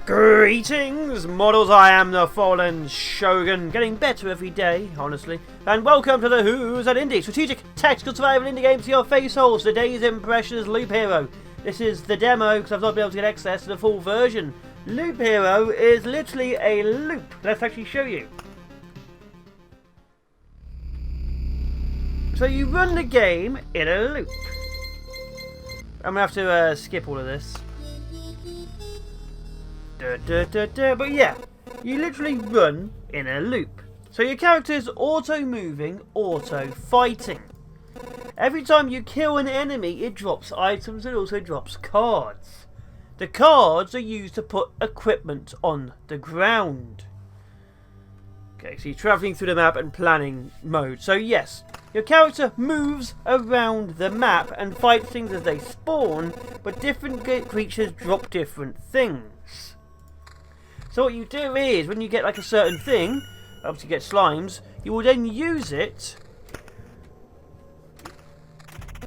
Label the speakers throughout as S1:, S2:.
S1: Greetings, models. I am the Fallen Shogun, getting better every day, honestly. And welcome to the Who's at Indie, strategic, tactical survival indie game to your face holes. Today's impression is Loop Hero. This is the demo because I've not been able to get access to the full version. Loop Hero is literally a loop. Let's actually show you. So you run the game in a loop. I'm going to have to skip all of this. But yeah, you literally run in a loop. So your character is auto-moving, auto-fighting. Every time you kill an enemy, it drops items and also drops cards. The cards are used to put equipment on the ground. Okay, so you're travelling through the map and planning mode. So yes, your character moves around the map and fights things as they spawn, but different creatures drop different things. So what you do is, when you get like a certain thing, obviously you get slimes, you will then use it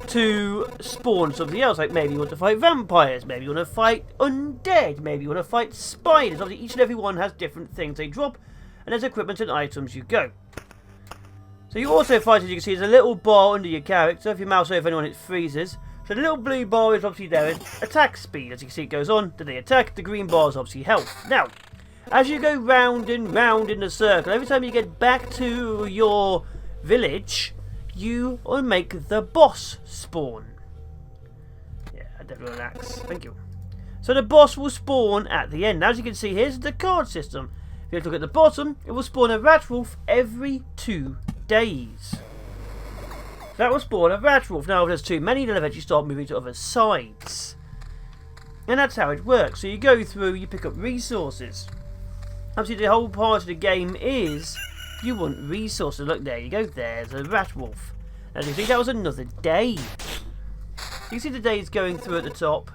S1: to spawn something else. Like maybe you want to fight vampires, maybe you want to fight undead, maybe you want to fight spiders. Obviously each and every one has different things they drop, and there's equipment and items you go. So you also fight, as you can see, there's a little bar under your character. If you mouse over anyone, it freezes. So the little blue bar is obviously there, is attack speed. As you can see, it goes on to the attack. The green bar is obviously health. Now, as you go round and round in the circle, every time you get back to your village, you will make the boss spawn. Yeah, I definitely relax. Thank you. So the boss will spawn at the end. Now, as you can see, here's the card system. If you look at the bottom, it will spawn a rat wolf every 2 days. That will spawn a rat wolf. Now, if there's too many, they'll eventually start moving to other sides. And that's how it works. So you go through, you pick up resources. Obviously, the whole part of the game is you want resources. Look, there you go. There's a rat wolf. As you see, that was another day. You can see the days going through at the top.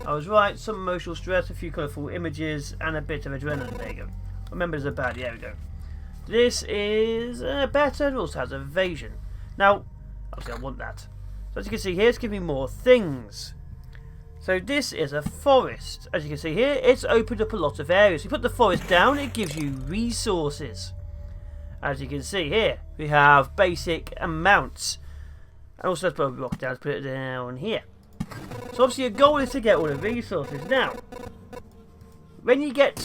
S1: I was right. Some emotional stress, a few colourful images, and a bit of adrenaline. There you go. Remember, there's a bad. There we go. This is better. It also has evasion. Now, obviously, I want that. So as you can see here, it's giving me more things. So this is a forest. As you can see here, it's opened up a lot of areas. You put the forest down, it gives you resources. As you can see here, we have basic amounts. And also let's put a rock down, let's put it down here. So obviously your goal is to get all the resources. Now, when you get...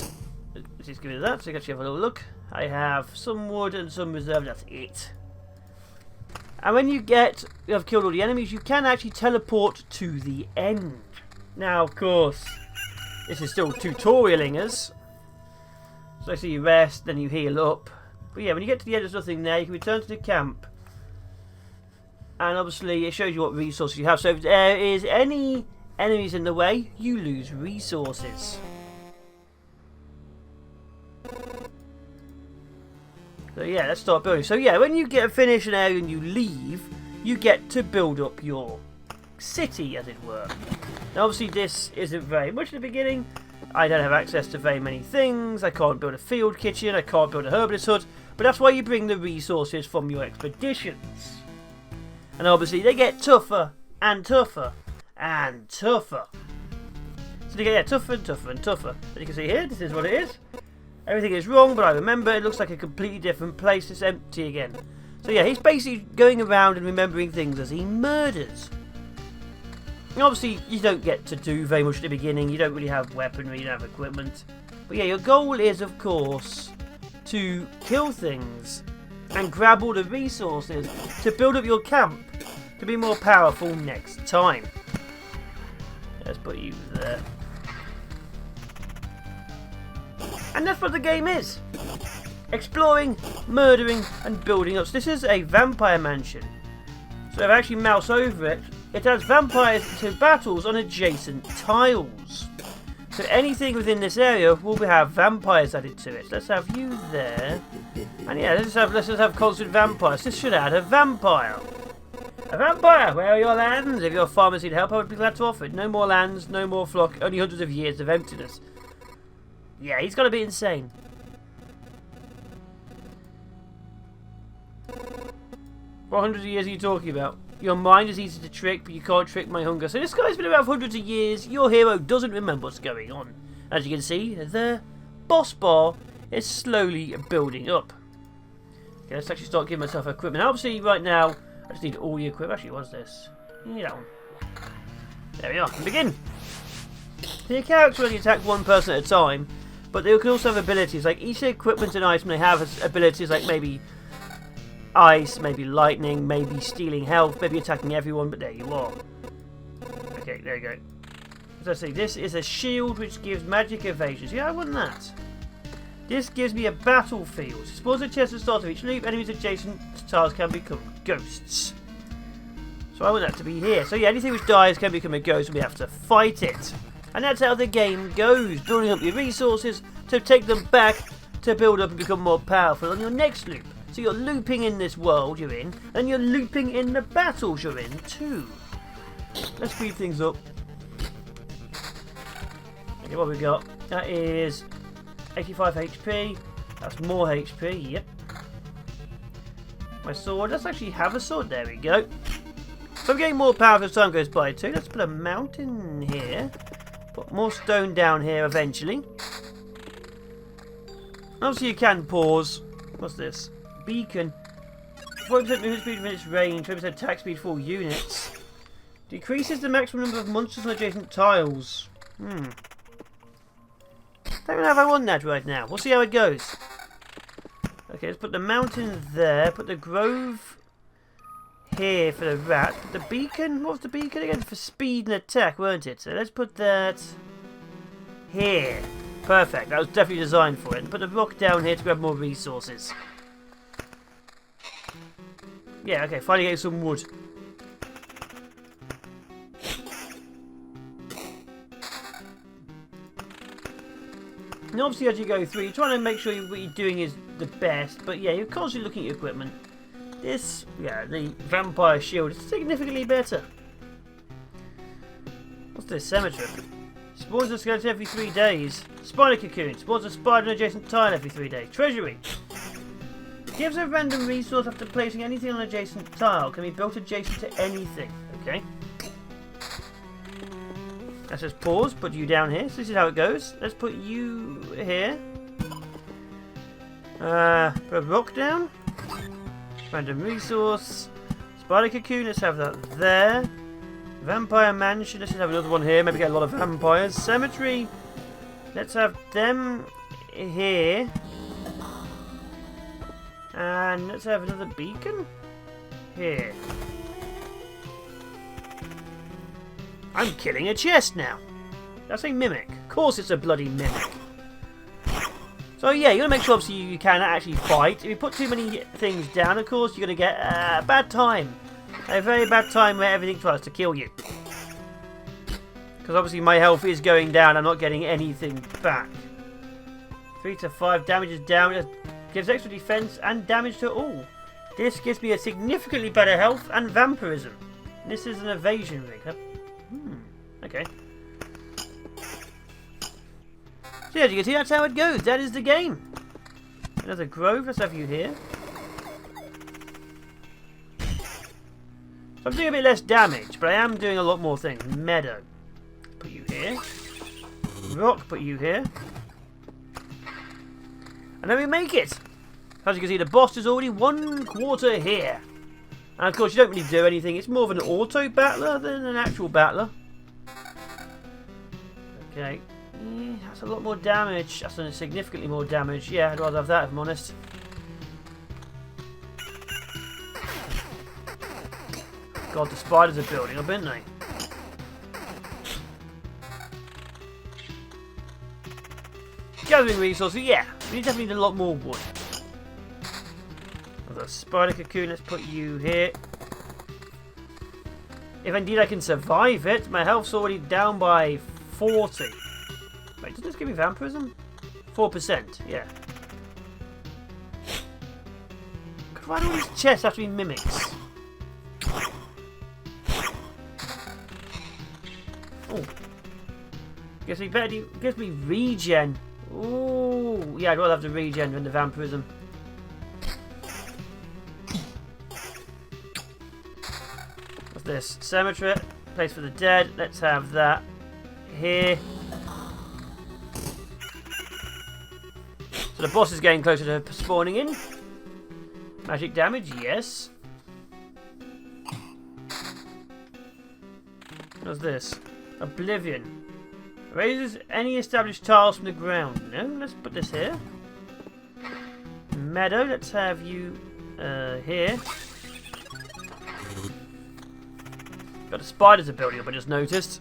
S1: Let's just give it that, so you can actually have a little look. I have some wood and some reserve, that's it. And when you have killed all the enemies, you can actually teleport to the end. Now, of course, this is still tutorialingers. So I see you rest, then you heal up. But yeah, when you get to the end, there's nothing there. You can return to the camp. And obviously, it shows you what resources you have. So if there is any enemies in the way, you lose resources. So yeah, let's start building. So yeah, when you finish an area and you leave, you get to build up your city, as it were. Now obviously this isn't very much at the beginning. I don't have access to very many things. I can't build a field kitchen, I can't build a herbalist hut, but that's why you bring the resources from your expeditions. And obviously they get tougher and tougher and tougher. So they get tougher and tougher and tougher. As you can see here, this is what it is. Everything is wrong, but I remember it looks like a completely different place. It's empty again. So yeah, he's basically going around and remembering things as he murders. And obviously, you don't get to do very much at the beginning. You don't really have weaponry, you don't have equipment. But yeah, your goal is, of course, to kill things and grab all the resources to build up your camp to be more powerful next time. Let's put you there. And that's what the game is. Exploring, murdering, and building up. So this is a vampire mansion. So if I actually mouse over it, it has vampires to battles on adjacent tiles. So anything within this area will have vampires added to it. So let's have you there. And yeah, let's just have constant vampires. This should add a vampire. A vampire! Where are your lands? If your farmers need help, I would be glad to offer it. No more lands, no more flock, only hundreds of years of emptiness. Yeah, he's got to be insane. What hundreds of years are you talking about? Your mind is easy to trick, but you can't trick my hunger. So this guy's been around for hundreds of years. Your hero doesn't remember what's going on. As you can see, the boss bar is slowly building up. Okay, let's actually start giving myself equipment. Obviously, right now, I just need all the equipment. Actually, what's this? Yeah, that one. There we are. And begin. So your character only attack one person at a time, but they can also have abilities. Like each equipment and item they have has abilities like maybe ice, maybe lightning, maybe stealing health, maybe attacking everyone, but there you are. Okay, there you go. As I say, this is a shield which gives magic evasions. Yeah, I want that. This gives me a battlefield. Spawns a chest at the start of each loop. Enemies adjacent to tiles can become ghosts. So I want that to be here. So yeah, anything which dies can become a ghost and we have to fight it. And that's how the game goes. Building up your resources to take them back to build up and become more powerful on your next loop. So you're looping in this world you're in, and you're looping in the battles you're in too. Let's speed things up. Okay, what we got? That is 85 HP. That's more HP, yep. My sword, let's actually have a sword, there we go. So I'm getting more power as time goes by too. Let's put a mountain here. Put more stone down here eventually. Obviously you can pause. What's this? Beacon. 40% movement speed within its range. 20% attack speed for all units. Decreases the maximum number of monsters on adjacent tiles. Don't know if I want that right now. We'll see how it goes. Okay, let's put the mountain there. Put the grove here for the rat. Put the beacon. What was the beacon again? For speed and attack, weren't it? So let's put that here. Perfect. That was definitely designed for it. And put the rock down here to grab more resources. Yeah, okay. Finally getting some wood. And obviously as you go through, you're trying to make sure what you're doing is the best. But yeah, you're constantly looking at your equipment. This, yeah, the vampire shield is significantly better. What's this? Cemetery. Spawns a skeleton every 3 days. Spider cocoon. Spawns a spider in adjacent tile every 3 days. Treasury. Gives a random resource after placing anything on an adjacent tile. Can be built adjacent to anything. Okay. Let's just pause. Put you down here. So this is how it goes. Let's put you here. Put a rock down. Random resource. Spider cocoon. Let's have that there. Vampire mansion. Let's just have another one here. Maybe get a lot of vampires. Cemetery. Let's have them here. And let's have another beacon here. I'm killing a chest now. That's a mimic. Of course it's a bloody mimic. So yeah, you gotta make sure obviously you can actually fight. If you put too many things down, of course, you're gonna get a bad time. A very bad time where everything tries to kill you. Because obviously my health is going down, I'm not getting anything back. 3 to 5 damage is down. It gives extra defense and damage to all. This gives me a significantly better health and vampirism. This is an evasion rig. Huh? Okay. So as you can see, that's how it goes. That is the game. Another grove. Let's have you here. So I'm doing a bit less damage, but I am doing a lot more things. Meadow. Put you here. Rock. Put you here. And then we make it. As you can see, the boss is already 1/4 here. And of course, you don't really do anything. It's more of an auto battler than an actual battler. Okay. Yeah, that's a lot more damage. That's significantly more damage. Yeah, I'd rather have that if I'm honest. God, the spiders are building up, aren't they? Gathering resources, yeah. We definitely need a lot more wood. Another spider cocoon, let's put you here. If indeed I can survive it, my health's already down by 40. Wait, does this give me vampirism? 4%, yeah. Why do all these chests have to be mimics? Oh. Gives me regen. Ooh, yeah, I'd rather have the regen than the vampirism. What's this? Cemetery, place for the dead. Let's have that here. So the boss is getting closer to spawning in. Magic damage, yes. What's this? Oblivion. Raises any established tiles from the ground. No, let's put this here. Meadow, let's have you here. Got the spiders are building up, I just noticed.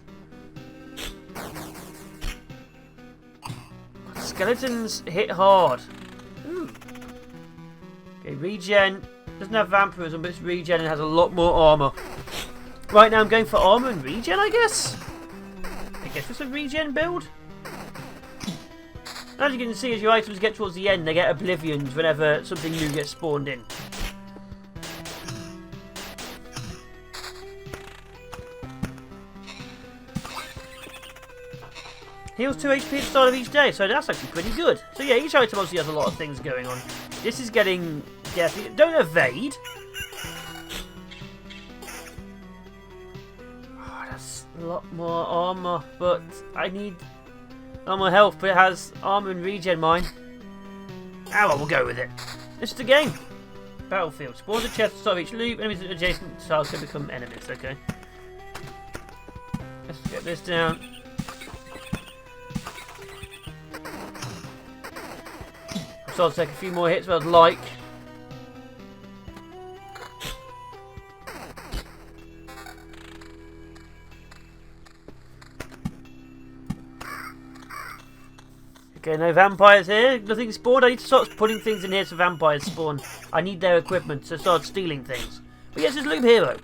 S1: Skeletons hit hard. Ooh. Okay, regen. Doesn't have vampirism, but it's regen and has a lot more armor. Right now I'm going for armor and regen, I guess? I guess it's a regen build. As you can see, as your items get towards the end, they get oblivions whenever something new gets spawned in. Heals 2 HP at the start of each day, so that's actually pretty good. So yeah, each item obviously has a lot of things going on. This is getting deathly. Don't evade. Oh, that's a lot more armor, but I need a lot more health, but it has armor and regen mine. Ah, well, we'll go with it. This is the game. Battlefield. Spawns a chest at the start of each loop. Enemies adjacent tiles can become enemies. Okay. Let's get this down. So I'll take a few more hits, but I'd like. Okay, no vampires here. Nothing spawned. I need to start putting things in here so vampires spawn. I need their equipment to start stealing things. But yes, it's Loop Hero.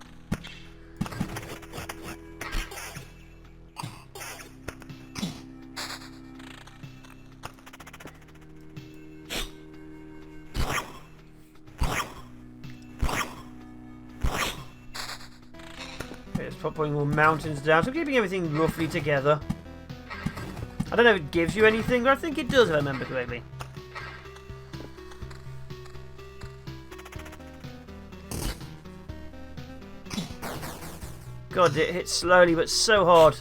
S1: Putting more mountains down, so keeping everything roughly together. I don't know if it gives you anything, but I think it does if I remember correctly. God, it hits slowly but so hard.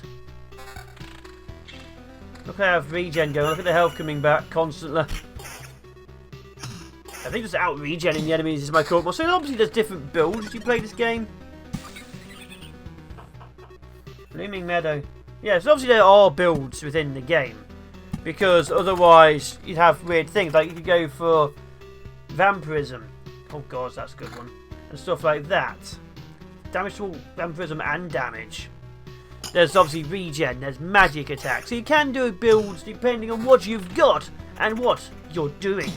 S1: Look, I have regen going. Look at the health coming back constantly. I think just out regenning the enemies is my core. So obviously there's different builds as you play this game. Blooming Meadow. Yeah, so obviously there are builds within the game. Because otherwise you'd have weird things. Like you could go for vampirism. Oh god, that's a good one. And stuff like that. Damage to all vampirism and damage. There's obviously regen, there's magic attack. So you can do builds depending on what you've got and what you're doing.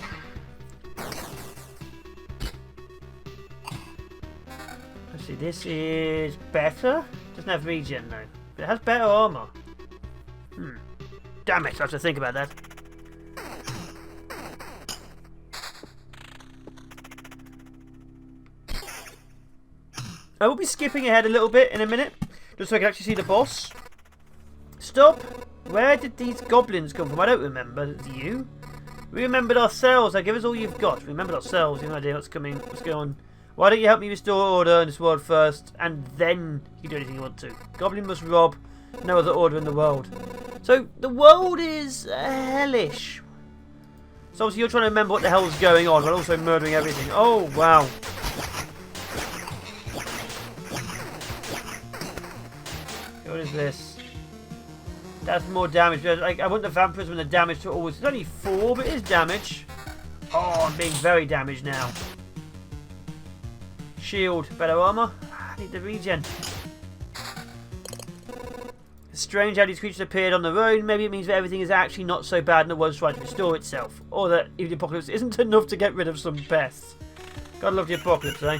S1: Let's see, this is better. Doesn't have regen though. But it has better armor. Damn it, I have to think about that. I will be skipping ahead a little bit in a minute, just so I can actually see the boss. Stop! Where did these goblins come from? I don't remember. You? We remembered ourselves. Now give us all you've got. We remembered ourselves. You have no idea what's coming. What's going on? Why don't you help me restore order in this world first, and then you can do anything you want to. Goblin must rob. No other order in the world. So the world is hellish. So obviously you're trying to remember what the hell's going on, but also murdering everything. Oh wow. What is this? That's more damage. Like, I want the vampirism and the damage to always. It's only 4, but it is damage. Oh, I'm being very damaged now. Shield, better armor. I need the regen. It's strange how these creatures appeared on their own. Maybe it means that everything is actually not so bad and the world's trying to restore itself. Or that even the apocalypse isn't enough to get rid of some pests. Gotta love the apocalypse, eh?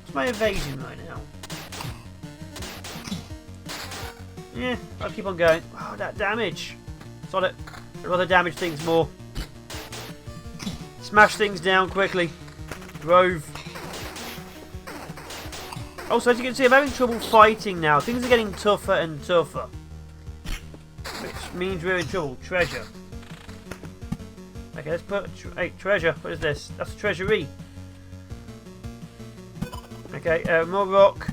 S1: What's my evasion right now? Yeah, I'll keep on going. Oh, that damage. Solid. I'd rather damage things more. Smash things down quickly. Grove. Also, as you can see, I'm having trouble fighting now. Things are getting tougher and tougher. Which means we're in trouble. Treasure. Okay, let's put... Hey, treasure. What is this? That's a treasury. Okay, more rock.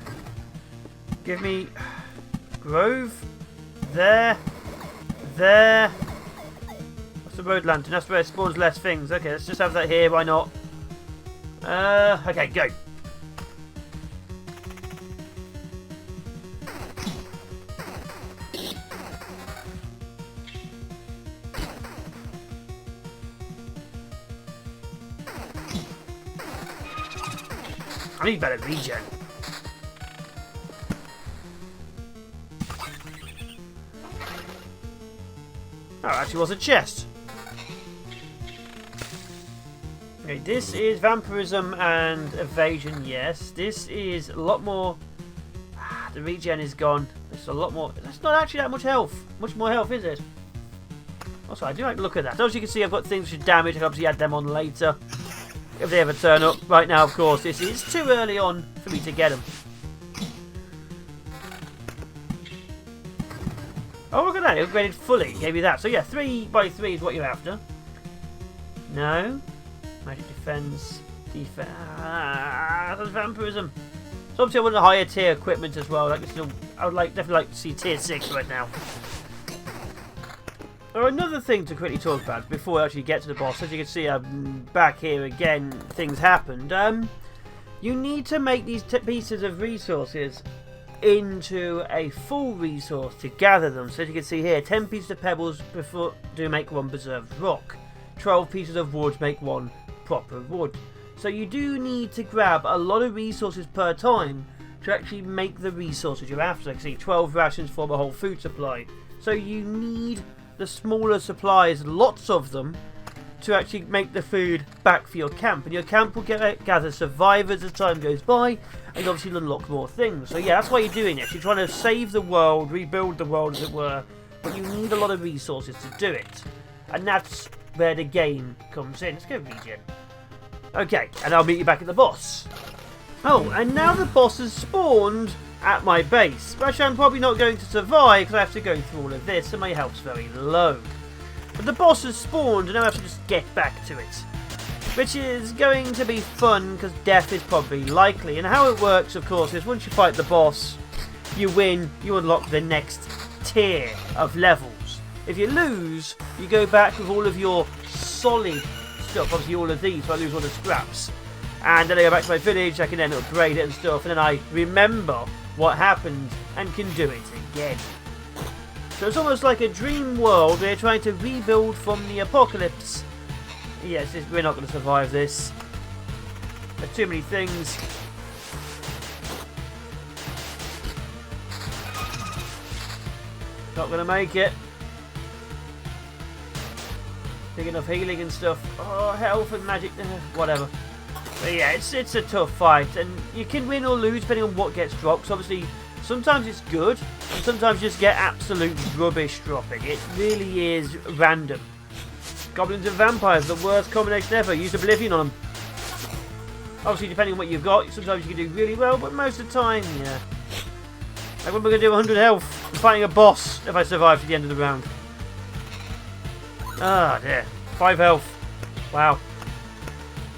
S1: Give me... Grove. There. There. What's the road lantern? That's where it spawns less things. Okay, let's just have that here. Why not? Okay, go. I need better regen. Oh, actually was a chest. Okay, this is vampirism and evasion, yes. This is a lot more... the regen is gone. It's a lot more... That's not actually that much health. Much more health, is it? Also, I do like to look at that. As you can see, I've got things for damage. I can obviously add them on later. If they ever turn up. Right now, of course, this is too early on for me to get them. Oh, look at that. It upgraded fully. Gave you that. So, yeah, 3x3 is what you're after. No. Magic defense. Defense. That's vampirism. So, obviously, I want a higher tier equipment as well. I would definitely like to see tier 6 right now. Another thing to quickly talk about before I actually get to the boss, as you can see I'm back here again, things happened. You need to make these pieces of resources into a full resource to gather them. So as you can see here, 10 pieces of pebbles do make one preserved rock. 12 pieces of wood make one proper wood. So you do need to grab a lot of resources per time to actually make the resources you're after. Like, see, 12 rations form a whole food supply. So you need the smaller supplies, lots of them, to actually make the food back for your camp. And your camp will gather survivors as time goes by, and obviously unlock more things. So yeah, that's why you're doing it. You're trying to save the world, rebuild the world as it were, but you need a lot of resources to do it. And that's where the game comes in. Let's go regen. Okay, and I'll meet you back at the boss. Oh, and now the boss has spawned at my base, which I'm probably not going to survive because I have to go through all of this and my health's very low. But the boss has spawned and now I have to just get back to it, which is going to be fun because death is probably likely. And how it works, of course, is once you fight the boss, you win, you unlock the next tier of levels. If you lose, you go back with all of your solid stuff, obviously all of these, so I lose all the scraps. And then I go back to my village, I can then upgrade it and stuff, and then I remember what happened and can do it again. So it's almost like a dream world where you're trying to rebuild from the apocalypse. Yes, we're not going to survive this. There are too many things. Not going to make it. Big enough healing and stuff. Oh, health and magic. Whatever. But yeah, it's a tough fight, and you can win or lose depending on what gets dropped. So obviously, sometimes it's good, and sometimes you just get absolute rubbish dropping. It really is random. Goblins and vampires, the worst combination ever. Use Oblivion on them. Obviously, depending on what you've got, sometimes you can do really well, but most of the time, yeah. Like when we're going to do 100 health, I'm fighting a boss if I survive to the end of the round. Ah, dear. 5 health. Wow.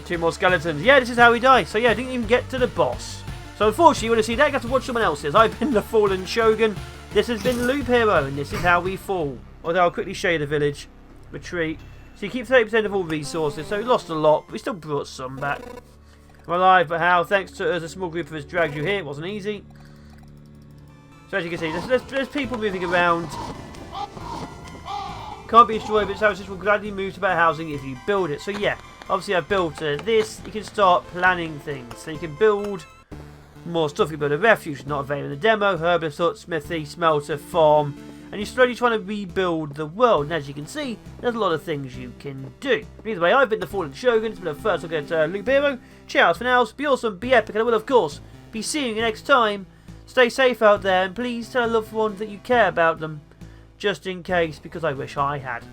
S1: 2 more skeletons. Yeah, this is how we die. So yeah, I didn't even get to the boss. So unfortunately, you want to see that, you have to watch someone else's. I've been the Fallen Shogun. This has been Loop Hero, and this is how we fall. Although I'll quickly show you the village. Retreat. So you keep 30% of all resources, so we lost a lot, but we still brought some back. We're alive, but how? Thanks to us, a small group of us dragged you here. It wasn't easy. So as you can see, there's people moving around. Can't be destroyed, but houses will gladly move to better housing if you build it. So yeah. Obviously, I've built this. You can start planning things. So you can build more stuff. You can build a refuge, not available in the demo. Herbalist hut, smithy, smelter, farm. And you're slowly trying to rebuild the world. And as you can see, there's a lot of things you can do. Either way, I've been the Fallen Shogun. It's been the first look at Loop Hero. Cheers for now. Be awesome, be epic. And I will, of course, be seeing you next time. Stay safe out there. And please tell a loved one that you care about them. Just in case, because I wish I had.